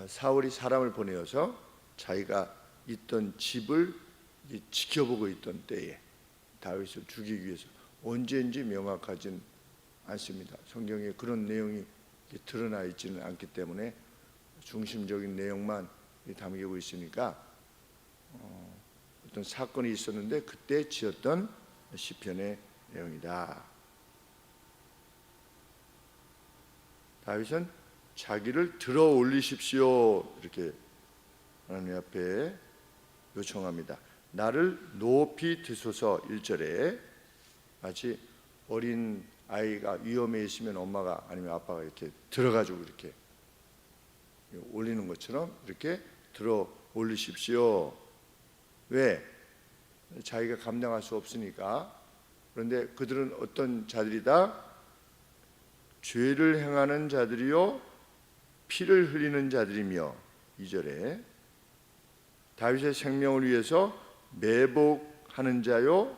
사울이 사람을 보내어서 자기가 있던 집을 지켜보고 있던 때에 다윗을 죽이기 위해서, 언제인지 명확하진 않습니다. 성경에 그런 내용이 드러나 있지는 않기 때문에 중심적인 내용만 담기고 있으니까 어떤 사건이 있었는데 그때 지었던 시편의 내용이다. 다윗은 자기를 들어 올리십시오 이렇게 하나님 앞에 요청합니다. 나를 높이 드소서. 1절에 마치 어린 아이가 위험에 있으면 엄마가 아니면 아빠가 이렇게 들어가지고 이렇게 올리는 것처럼 이렇게 들어 올리십시오. 왜? 자기가 감당할 수 없으니까. 그런데 그들은 어떤 자들이다? 죄를 행하는 자들이요 피를 흘리는 자들이며, 2절에 다윗의 생명을 위해서 매복하는 자요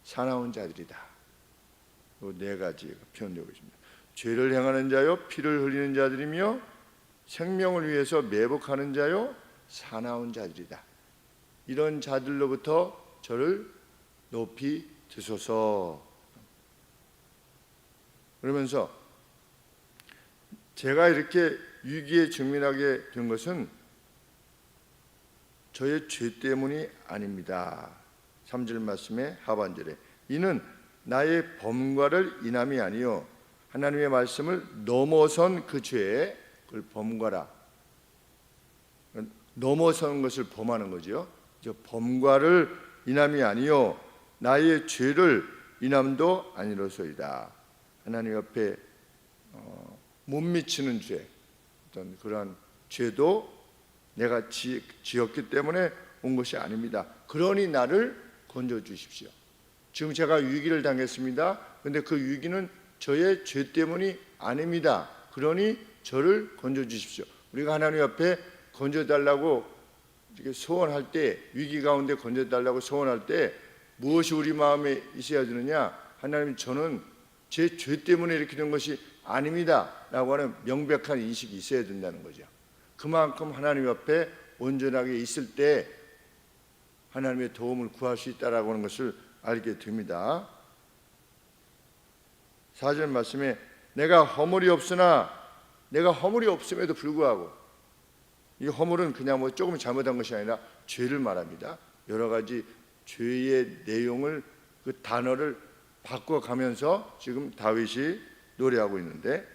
사나운 자들이다. 네 가지가 표현되고 있습니다. 죄를 행하는 자요 피를 흘리는 자들이며 생명을 위해서 매복하는 자요 사나운 자들이다. 이런 자들로부터 저를 높이 드소서. 그러면서 제가 이렇게 위기에 직면하게 된 것은 저의 죄 때문이 아닙니다. 3절 말씀의 하반절에 이는 나의 범과를 인함이 아니요 하나님의 말씀을 넘어선 그 죄에, 그걸 범과라, 넘어선 것을 범하는 거죠. 범과를 인함이 아니요 나의 죄를 인함도 아니로소이다. 하나님 앞에 못 미치는 죄, 어떤 그러한 죄도 내가 지었기 때문에 온 것이 아닙니다. 그러니 나를 건져 주십시오. 지금 제가 위기를 당했습니다. 그런데 그 위기는 저의 죄 때문이 아닙니다. 그러니 저를 건져 주십시오. 우리가 하나님 앞에 건져달라고 이렇게 소원할 때, 위기 가운데 건져달라고 소원할 때 무엇이 우리 마음에 있어야 되느냐? 하나님, 저는 제 죄 때문에 이렇게 된 것이 아닙니다 라고 하는 명백한 인식이 있어야 된다는 거죠. 그만큼 하나님 앞에 온전하게 있을 때 하나님의 도움을 구할 수 있다라고 하는 것을 알게 됩니다. 4절 말씀에 내가 허물이 없으나, 내가 허물이 없음에도 불구하고, 이 허물은 그냥 뭐 조금 잘못한 것이 아니라 죄를 말합니다. 여러 가지 죄의 내용을, 그 단어를 바꿔가면서 지금 다윗이 노래하고 있는데,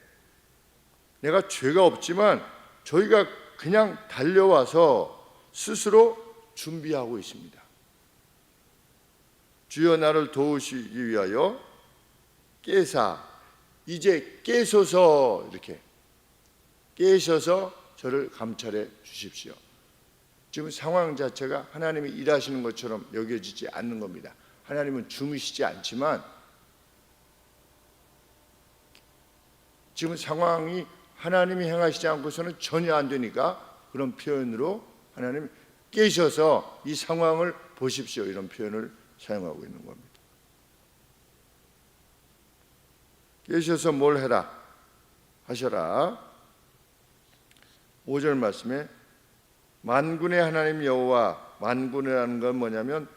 내가 죄가 없지만 저희가 그냥 달려와서 스스로 준비하고 있습니다. 주여 나를 도우시기 위하여 깨사, 이제 깨소서, 이렇게 깨셔서 저를 감찰해 주십시오. 지금 상황 자체가 하나님이 일하시는 것처럼 여겨지지 않는 겁니다. 하나님은 주무시지 않지만 지금 상황이 하나님이 행하시지 않고서는 전혀 안 되니까 그런 표현으로 하나님 깨셔서 이 상황을 보십시오, 이런 표현을 사용하고 있는 겁니다. 깨셔서 뭘 해라 하셔라. 5절 말씀에 만군의 하나님 여호와, 만군이라는 건 뭐냐면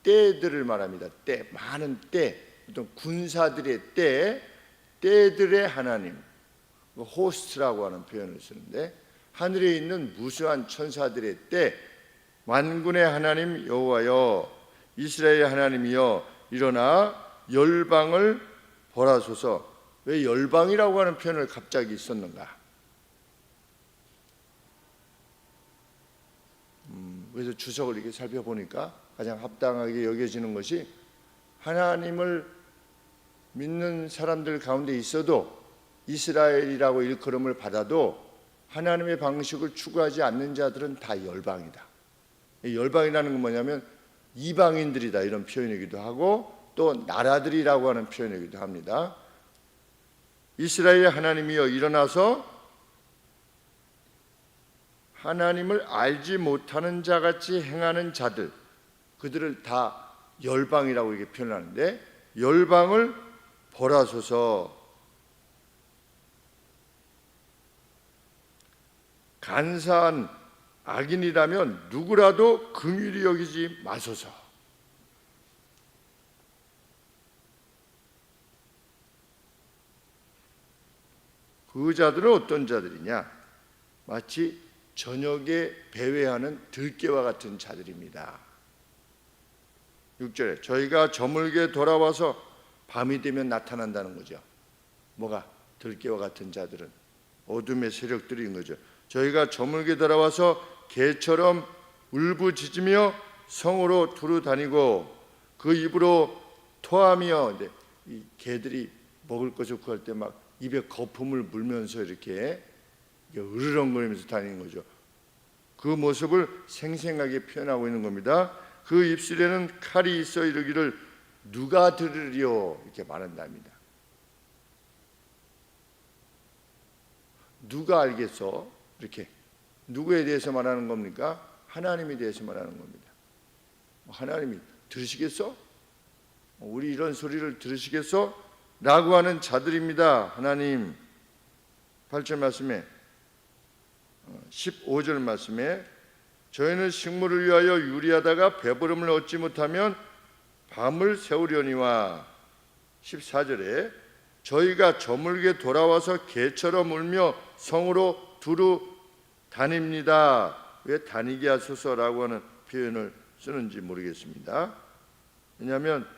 때들을 말합니다. 때, 많은 때, 어떤 군사들의 때, 때들의 하나님, 호스트라고 하는 표현을 쓰는데, 하늘에 있는 무수한 천사들의 때, 만군의 하나님 여호와여, 이스라엘의 하나님이여, 일어나 열방을 벌하소서. 왜 열방이라고 하는 표현을 갑자기 썼는가? 그래서 주석을 이렇게 살펴보니까 가장 합당하게 여겨지는 것이, 하나님을 믿는 사람들 가운데 있어도 이스라엘이라고 일컬음을 받아도 하나님의 방식을 추구하지 않는 자들은 다 열방이다. 열방이라는 건 뭐냐면 이방인들이다, 이런 표현이기도 하고 또 나라들이라고 하는 표현이기도 합니다. 이스라엘의 하나님이여, 일어나서 하나님을 알지 못하는 자같이 행하는 자들, 그들을 다 열방이라고 이렇게 표현하는데, 열방을 벌하소서. 간사한 악인이라면 누구라도 긍휼히 여기지 마소서. 그 자들은 어떤 자들이냐? 마치 저녁에 배회하는 들깨와 같은 자들입니다. 6절에 저희가 저물게 돌아와서 밤이 되면 나타난다는 거죠. 뭐가? 들깨와 같은 자들은 어둠의 세력들인 거죠. 저희가 저물게 돌아와서 개처럼 울부짖으며 성으로 두루 다니고 그 입으로 토하며, 이 개들이 먹을 것을 구할 때 막 입에 거품을 물면서 이렇게 으르렁거리면서 다니는 거죠. 그 모습을 생생하게 표현하고 있는 겁니다. 그 입술에는 칼이 있어 이르기를 누가 들으리요 이렇게 말한답니다. 누가 알겠어? 이렇게 누구에 대해서 말하는 겁니까? 하나님에 대해서 말하는 겁니다. 하나님이 들으시겠어? 우리 이런 소리를 들으시겠어? 라고 하는 자들입니다. 하나님. 8절 말씀에 15절 말씀에 저희는 식물을 위하여 유리하다가 배부름을 얻지 못하면 밤을 새우려니와 14절에 저희가 저물게 돌아와서 개처럼 울며 성으로 두루 다닙니다. 왜 다니게 하소서라고 하는 표현을 쓰는지 모르겠습니다. 왜냐하면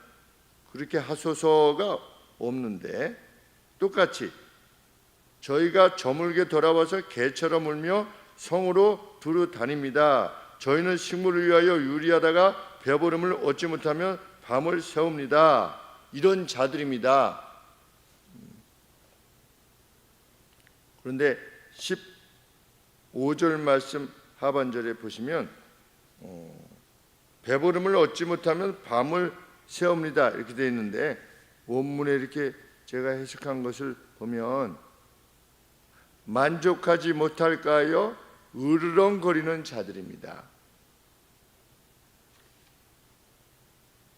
그렇게 하소서가 없는데 똑같이 저희가 저물게 돌아와서 개처럼 울며 성으로 두루 다닙니다. 저희는 식물을 위하여 유리하다가 배부름을 얻지 못하면 밤을 새웁니다. 이런 자들입니다. 그런데 15절 말씀 하반절에 보시면 배부름을 얻지 못하면 밤을 새웁니다 이렇게 되어 있는데, 원문에 이렇게 제가 해석한 것을 보면 만족하지 못할까 하여 으르렁거리는 자들입니다.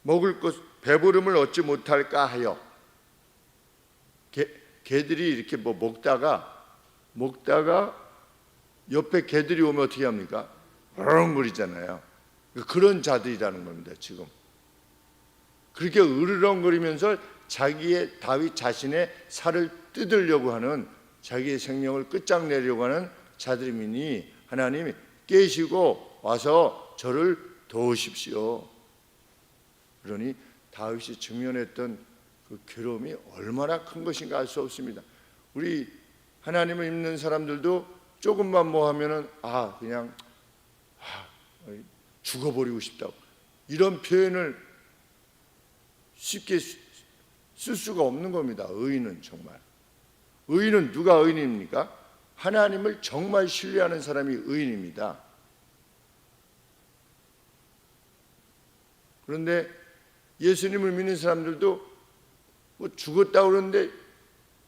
먹을 것 배부름을 얻지 못할까 하여, 개들이 이렇게 뭐 먹다가 옆에 개들이 오면 어떻게 합니까? 으르렁거리잖아요. 그런 자들이라는 겁니다. 지금 그렇게 으르렁거리면서 자기의 다윗 자신의 살을 뜯으려고 하는, 자기의 생명을 끝장내려고 하는 자들이니 하나님이 깨시고 와서 저를 도우십시오. 그러니 다윗이 직면했던 그 괴로움이 얼마나 큰 것인가 알 수 없습니다. 우리 하나님을 믿는 사람들도 조금만 뭐 하면은 그냥 죽어버리고 싶다고, 이런 표현을 쉽게 쓸 수가 없는 겁니다. 의인은 정말, 의인은 누가 의인입니까? 하나님을 정말 신뢰하는 사람이 의인입니다. 그런데 예수님을 믿는 사람들도 뭐 죽었다 그러는데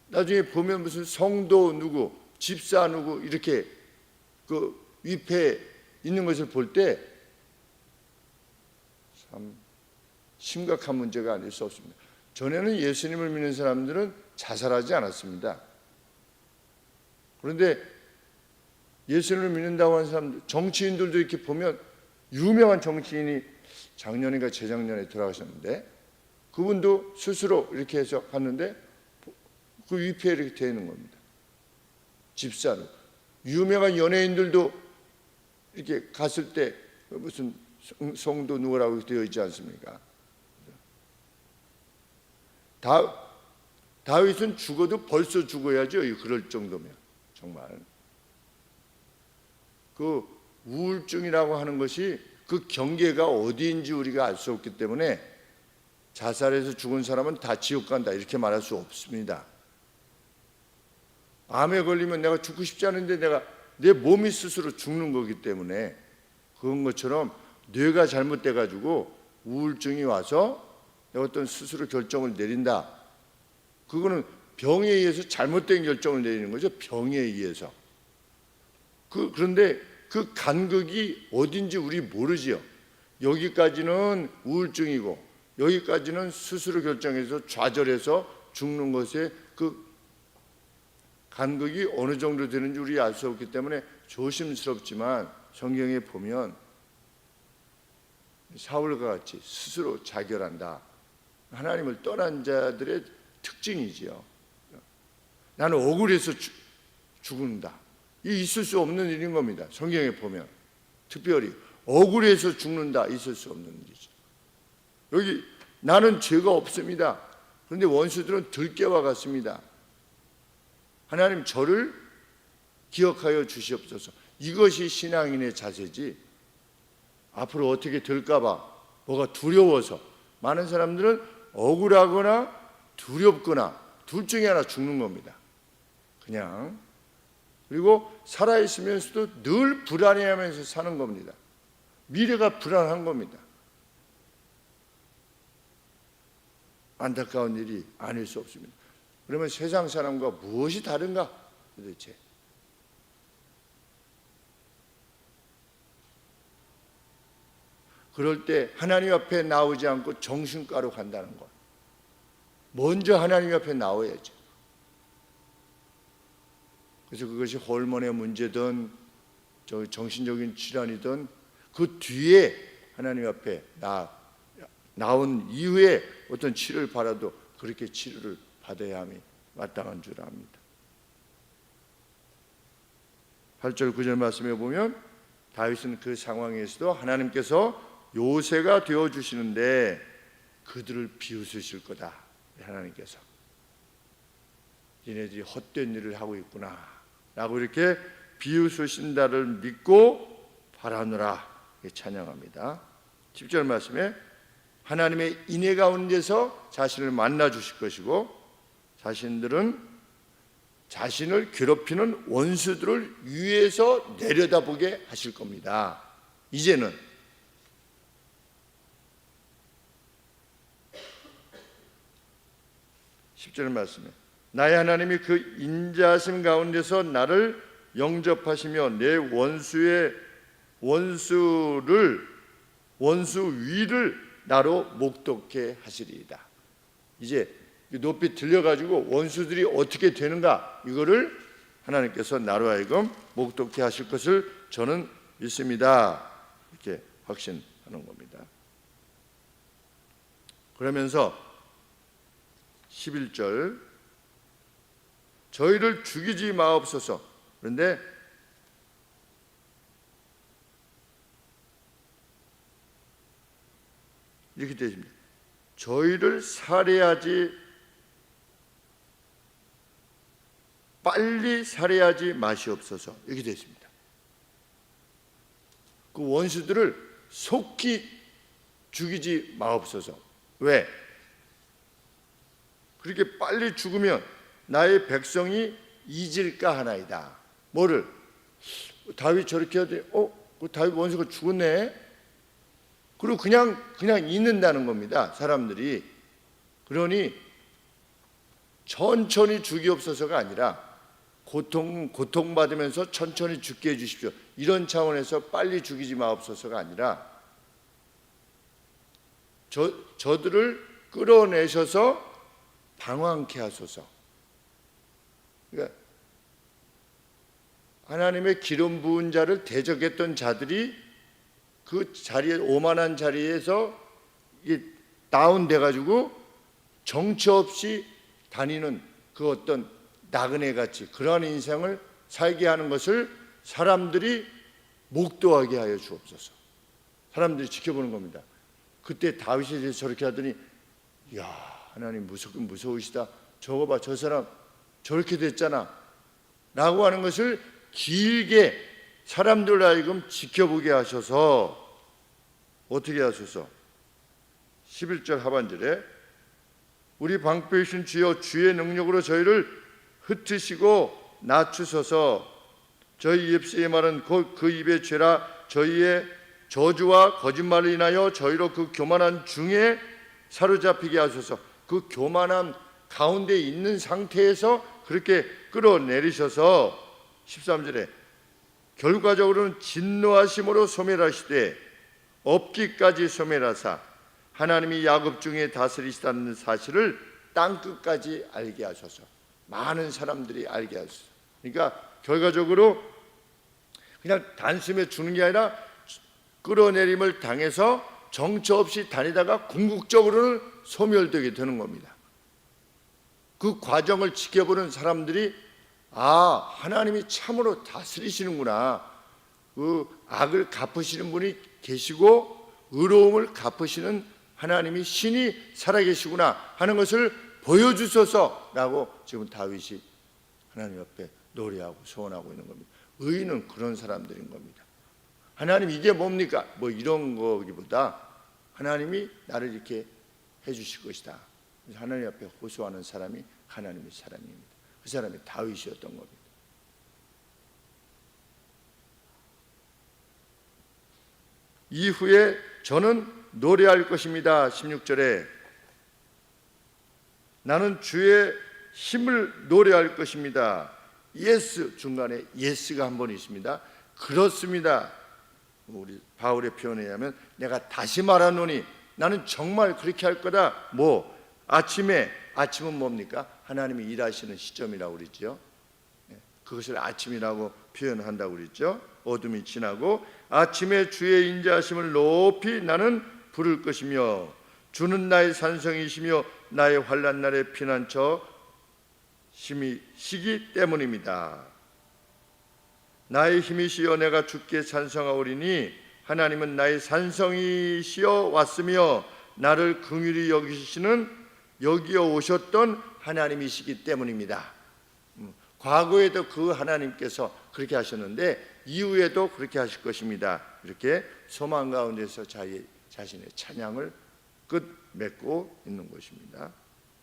나중에 보면 무슨 성도 누구, 집사 누구 이렇게 그 위패에 있는 것을 볼 때 참 심각한 문제가 아닐 수 없습니다. 전에는 예수님을 믿는 사람들은 자살하지 않았습니다. 그런데 예수님을 믿는다고 하는 사람들, 정치인들도 이렇게 보면 유명한 정치인이 작년인가 재작년에 돌아가셨는데 그분도 스스로 이렇게 해서 갔는데 그 위패에 이렇게 되어 있는 겁니다. 집사로. 유명한 연예인들도 이렇게 갔을 때 무슨 성도 누구라고 되어 있지 않습니까? 다윗은 죽어도 벌써 죽어야죠. 그럴 정도면 정말 그 우울증이라고 하는 것이 그 경계가 어디인지 우리가 알 수 없기 때문에 자살해서 죽은 사람은 다 지옥 간다 이렇게 말할 수 없습니다. 암에 걸리면 내가 죽고 싶지 않은데 내 몸이 스스로 죽는 거기 때문에, 그런 것처럼 뇌가 잘못돼 가지고 우울증이 와서 내가 어떤 스스로 결정을 내린다. 그거는 병에 의해서 잘못된 결정을 내리는 거죠. 병에 의해서. 그런데 그 간극이 어딘지 우리 모르지요. 여기까지는 우울증이고 여기까지는 스스로 결정해서 좌절해서 죽는 것에 그 간극이 어느 정도 되는지 우리 알 수 없기 때문에 조심스럽지만 성경에 보면 사울과 같이 스스로 자결한다. 하나님을 떠난 자들의 특징이지요. 나는 억울해서 죽는다. 이 있을 수 없는 일인 겁니다. 성경에 보면 특별히 억울해서 죽는다. 있을 수 없는 일이죠. 여기 나는 죄가 없습니다. 그런데 원수들은 들깨와 같습니다. 하나님 저를 기억하여 주시옵소서. 이것이 신앙인의 자세지, 앞으로 어떻게 될까 봐 뭐가 두려워서. 많은 사람들은 억울하거나 두렵거나 둘 중에 하나 죽는 겁니다. 그냥. 그리고 살아있으면서도 늘 불안해하면서 사는 겁니다. 미래가 불안한 겁니다. 안타까운 일이 아닐 수 없습니다. 그러면 세상 사람과 무엇이 다른가 도대체? 그럴 때 하나님 앞에 나오지 않고 정신과로 간다는 것. 먼저 하나님 앞에 나와야죠. 그래서 그것이 호르몬의 문제든 정신적인 질환이든 그 뒤에 하나님 앞에 나온 이후에 어떤 치료를 받아도 그렇게 치료를 받아야 함이 마땅한 줄 압니다. 8절 9절 말씀에 보면 다윗은 그 상황에서도 하나님께서 요새가 되어주시는데 그들을 비웃으실 거다. 하나님께서 얘네들이 헛된 일을 하고 있구나 라고 이렇게 비웃으신다를 믿고 바라노라 찬양합니다. 10절 말씀에 하나님의 인애 가운데서 자신을 만나 주실 것이고 자신들은 자신을 괴롭히는 원수들을 위에서 내려다보게 하실 겁니다. 이제는 10절 말씀에 나의 하나님이 그 인자하심 가운데서 나를 영접하시며 내 원수 위를 나로 목독해 하시리이다. 이제 높이 들려가지고 원수들이 어떻게 되는가 이거를 하나님께서 나로 하여금 목독해 하실 것을 저는 믿습니다. 이렇게 확신하는 겁니다. 그러면서 11절 저희를 죽이지 마옵소서. 그런데 이렇게 되어 있습니다. 저희를 빨리 살해하지 마시옵소서. 이렇게 되어 있습니다. 그 원수들을 속히 죽이지 마옵소서. 왜? 그렇게 빨리 죽으면 나의 백성이 잊을까 하나이다. 뭐를? 다윗 저렇게 하더니 그 다윗 원수가 죽었네. 그리고 그냥 잊는다는 겁니다. 사람들이. 그러니 천천히 죽이옵소서가 아니라 고통받으면서 천천히 죽게 해주십시오. 이런 차원에서 빨리 죽이지 마옵소서가 아니라 저들을 끌어내셔서 방황케 하소서. 그러니까 하나님의 기름 부은 자를 대적했던 자들이 그 자리에 오만한 자리에서 다운돼 가지고 정처 없이 다니는 그 어떤 나그네 같이 그러한 인생을 살게 하는 것을 사람들이 목도하게 하여 주옵소서. 사람들이 지켜보는 겁니다. 그때 다윗에 대해서 저렇게 하더니 이야 하나님 무섭긴 무서우시다. 저거 봐, 저 사람 저렇게 됐잖아 라고 하는 것을 길게 사람들 하여금 지켜보게 하셔서 어떻게 하소서. 11절 하반절에 우리 방패이신 주여 주의 능력으로 저희를 흩으시고 낮추소서. 저희 입술의 말은 그 입의 죄라. 저희의 저주와 거짓말을 인하여 저희로 그 교만한 중에 사로잡히게 하소서. 그 교만한 가운데 있는 상태에서 그렇게 끌어내리셔서 13절에 결과적으로는 진노하심으로 소멸하시되 없기까지 소멸하사 하나님이 야곱 중에 다스리시다는 사실을 땅끝까지 알게 하소서. 많은 사람들이 알게 하소서. 그러니까 결과적으로 그냥 단숨에 주는 게 아니라 끌어내림을 당해서 정처 없이 다니다가 궁극적으로는 소멸되게 되는 겁니다. 그 과정을 지켜보는 사람들이 하나님이 참으로 다스리시는구나, 그 악을 갚으시는 분이 계시고 의로움을 갚으시는 하나님이 신이 살아계시구나 하는 것을 보여주소서라고 지금 다윗이 하나님 옆에 노래하고 소원하고 있는 겁니다. 의인은 그런 사람들인 겁니다. 하나님 이게 뭡니까? 뭐 이런 거기보다 하나님이 나를 이렇게 해주실 것이다. 그래서 하나님 앞에 호소하는 사람이 하나님의 사람입니다. 그 사람이 다윗이었던 겁니다. 이후에 저는 노래할 것입니다. 16절에 나는 주의 힘을 노래할 것입니다. 예스, 중간에 예스가 한 번 있습니다. 그렇습니다. 우리 바울의 표현에 의하면 내가 다시 말하노니 나는 정말 그렇게 할 거다. 아침은 뭡니까? 하나님이 일하시는 시점이라고 그랬죠. 그것을 아침이라고 표현한다고 그랬죠. 어둠이 지나고 아침에 주의 인자하심을 높이 나는 부를 것이며 주는 나의 산성이시며 나의 환난 날의 피난처 힘이시기 때문입니다. 나의 힘이시여 내가 주께 찬송하오리니 하나님은 나의 산성이시여 왔으며 나를 긍휼히 여기어 오셨던 하나님이시기 때문입니다. 과거에도 그 하나님께서 그렇게 하셨는데 이후에도 그렇게 하실 것입니다. 이렇게 소망 가운데서 자신의 찬양을 끝맺고 있는 것입니다.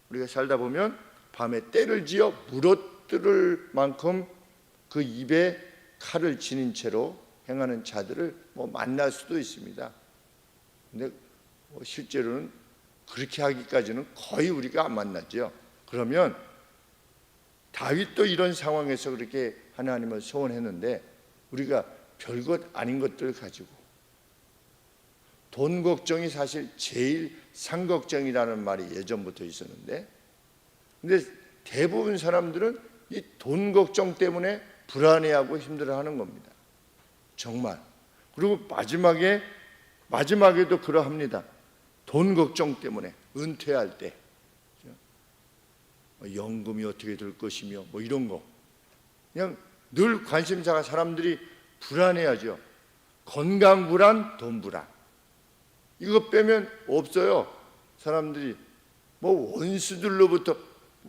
우리가 살다 보면 밤에 때를 지어 물어뜯을 만큼 그 입에 칼을 지닌 채로 행하는 자들을 만날 수도 있습니다. 근데 실제로는 그렇게 하기까지는 거의 우리가 안 만났죠. 그러면 다윗도 이런 상황에서 그렇게 하나님을 소원했는데 우리가 별것 아닌 것들을 가지고 돈 걱정이 사실 제일 상걱정이라는 말이 예전부터 있었는데, 근데 대부분 사람들은 이 돈 걱정 때문에 불안해하고 힘들어하는 겁니다. 정말. 그리고 마지막에도 그러합니다. 돈 걱정 때문에 은퇴할 때 연금이 어떻게 될 것이며 이런 거 그냥 늘 관심사가 사람들이 불안해하죠. 건강 불안, 돈 불안. 이거 빼면 없어요. 사람들이 원수들로부터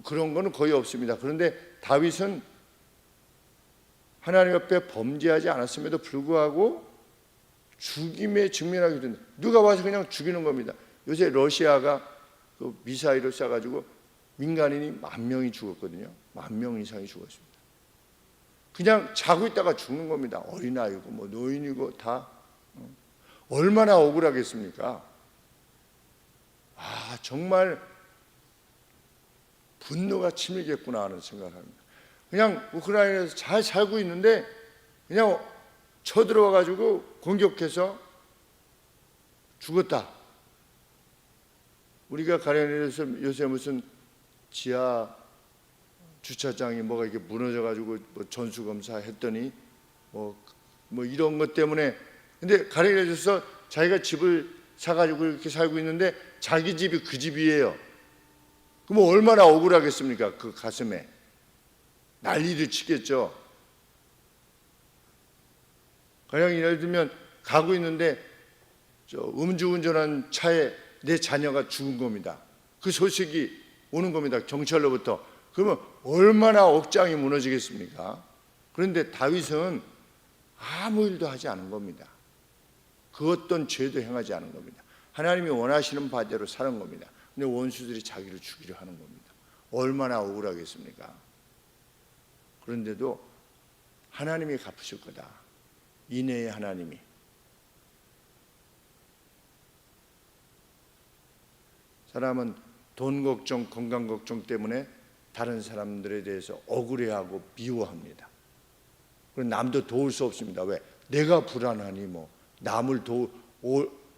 그런 거는 거의 없습니다. 그런데 다윗은 하나님 앞에 범죄하지 않았음에도 불구하고 죽임에 직면하게 된다. 누가 와서 그냥 죽이는 겁니다. 요새 러시아가 그 미사일을 쏴가지고 민간인이 10,000명이 죽었거든요. 10,000명 이상이 죽었습니다. 그냥 자고 있다가 죽는 겁니다. 어린아이고 노인이고 다. 얼마나 억울하겠습니까? 정말 분노가 치밀겠구나 하는 생각을 합니다. 그냥 우크라이나에서 잘 살고 있는데 그냥 쳐들어와 가지고 공격해서 죽었다. 우리가 가려내서 요새 무슨 지하 주차장이 이렇게 무너져 가지고 전수 검사 했더니 이런 것 때문에, 근데 가려내서 자기가 집을 사 가지고 이렇게 살고 있는데 자기 집이 그 집이에요. 그럼 얼마나 억울하겠습니까? 그 가슴에 난리를 치겠죠. 가령 예를 들면 가고 있는데 음주운전한 차에 내 자녀가 죽은 겁니다. 그 소식이 오는 겁니다. 경찰로부터. 그러면 얼마나 억장이 무너지겠습니까? 그런데 다윗은 아무 일도 하지 않은 겁니다. 그 어떤 죄도 행하지 않은 겁니다. 하나님이 원하시는 바대로 사는 겁니다. 근데 원수들이 자기를 죽이려 하는 겁니다. 얼마나 억울하겠습니까? 그런데도 하나님이 갚으실 거다. 인애의 하나님이. 사람은 돈 걱정, 건강 걱정 때문에 다른 사람들에 대해서 억울해하고 미워합니다. 그리고 남도 도울 수 없습니다. 왜? 내가 불안하니 남을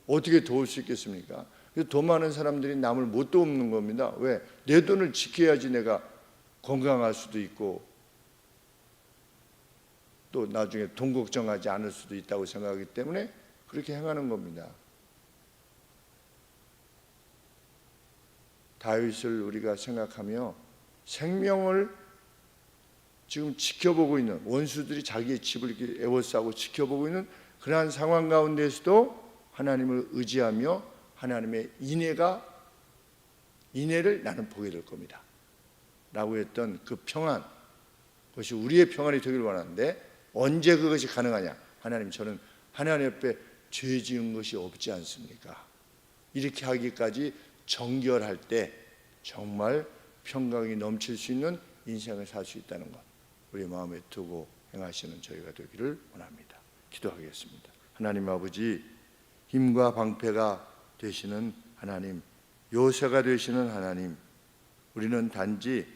어떻게 도울 수 있겠습니까? 돈 많은 사람들이 남을 못 돕는 겁니다. 왜? 내 돈을 지켜야지 내가 건강할 수도 있고 또 나중에 돈 걱정하지 않을 수도 있다고 생각하기 때문에 그렇게 행하는 겁니다. 다윗을 우리가 생각하며 생명을 지금 지켜보고 있는, 원수들이 자기의 집을 이렇게 에워싸고 지켜보고 있는 그러한 상황 가운데서도 하나님을 의지하며 하나님의 인애를 나는 보게 될 겁니다 라고 했던 그 평안, 그것이 우리의 평안이 되길 원하는데 언제 그것이 가능하냐? 하나님, 저는 하나님 앞에 죄 지은 것이 없지 않습니까? 이렇게 하기까지 정결할 때 정말 평강이 넘칠 수 있는 인생을 살 수 있다는 것, 우리 마음에 두고 행하시는 저희가 되기를 원합니다. 기도하겠습니다. 하나님 아버지, 힘과 방패가 되시는 하나님, 요새가 되시는 하나님, 우리는 단지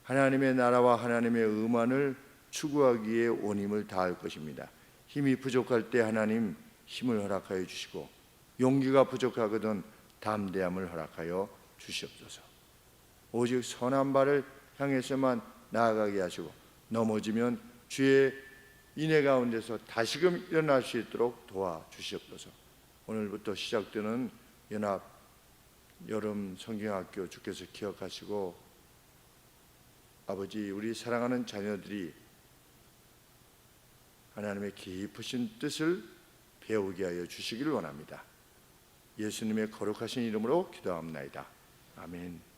하나님의 나라와 하나님의 의만을 추구하기에 온 힘을 다할 것입니다. 힘이 부족할 때 하나님 힘을 허락하여 주시고, 용기가 부족하거든 담대함을 허락하여 주시옵소서. 오직 선한 발을 향해서만 나아가게 하시고, 넘어지면 주의 인애 가운데서 다시금 일어날 수 있도록 도와주시옵소서. 오늘부터 시작되는 연합 여름 성경학교 주께서 기억하시고, 아버지, 우리 사랑하는 자녀들이 하나님의 깊으신 뜻을 배우게 하여 주시기를 원합니다. 예수님의 거룩하신 이름으로 기도합니다. 아멘.